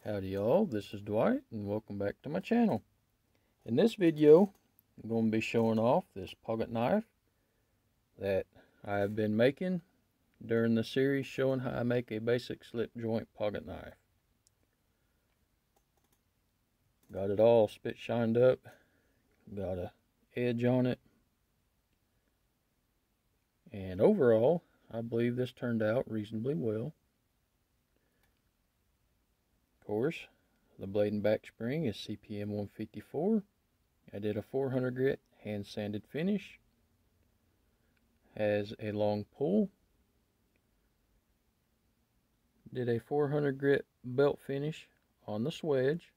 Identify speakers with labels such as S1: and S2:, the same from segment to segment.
S1: Howdy y'all, this is Dwight and welcome back to my channel. In this video I'm going to be showing off this pocket knife that I have been making during the series showing how I make a basic slip joint pocket knife. Got it all spit shined up, got a edge on it, and overall I believe this turned out reasonably well. Of course, the blade and back spring is CPM 154. I did a 400 grit hand sanded finish. Has a long pull. Did a 400 grit belt finish on the swedge.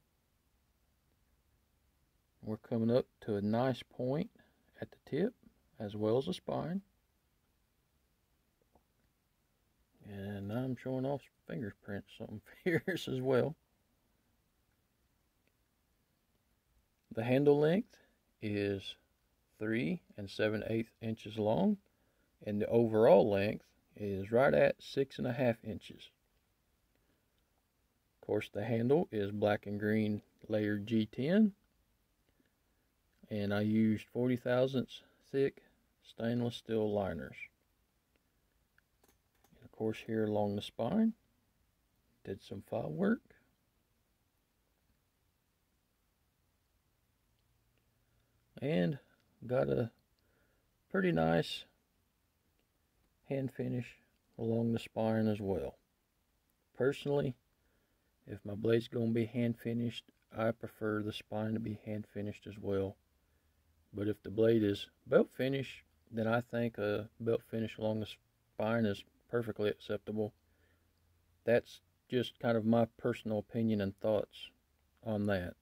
S1: We're coming up to a nice point at the tip as well as the spine. And now I'm showing off fingerprints, something fierce as well. The handle length is 3 7/8 inches long, and the overall length is right at 6.5 inches. Of course, the handle is black and green layered G10, and I used 40 thousandths thick stainless steel liners. And of course, here along the spine, did some file work. And got a pretty nice hand finish along the spine as well. Personally, if my blade's going to be hand finished, I prefer the spine to be hand finished as well. But if the blade is belt finish, then I think a belt finish along the spine is perfectly acceptable. That's just kind of my personal opinion and thoughts on that.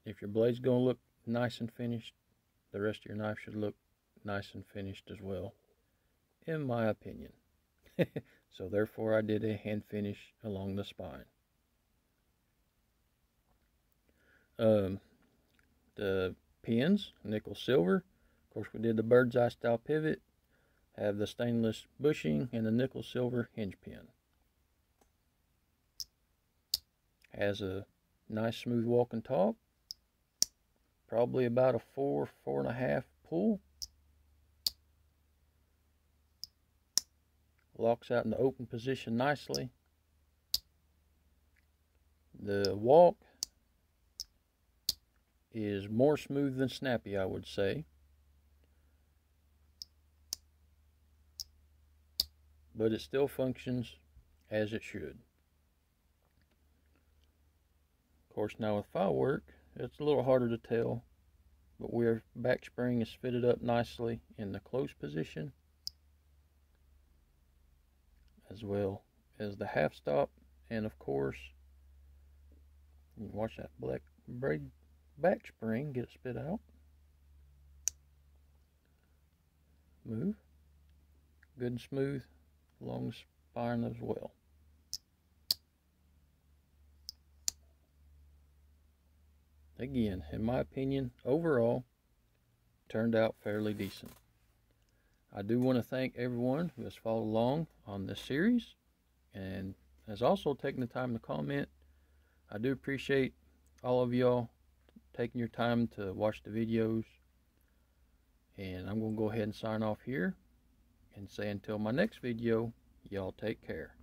S1: If your blade's going to look nice and finished, the rest of your knife should look nice and finished as well, in my opinion. So therefore I did a hand finish along the spine. The pins, nickel silver. Of course, we did the bird's eye style pivot, have the stainless bushing and the nickel silver hinge pin. Has a nice smooth walking top, probably about a 4.5 pull. Locks out in the open position nicely. The walk is more smooth than snappy, I would say, but it still functions as it should. Of course, now with file work, it's a little harder to tell, but where back spring is fitted up nicely in the close position, as well as the half stop, and of course, you can watch that black braid back spring get it spit out. Move. Good and smooth along the spine as well. Again, in my opinion, overall, turned out fairly decent. I do want to thank everyone who has followed along on this series and has also taken the time to comment. I do appreciate all of y'all taking your time to watch the videos. And I'm going to go ahead and sign off here and say until my next video, y'all take care.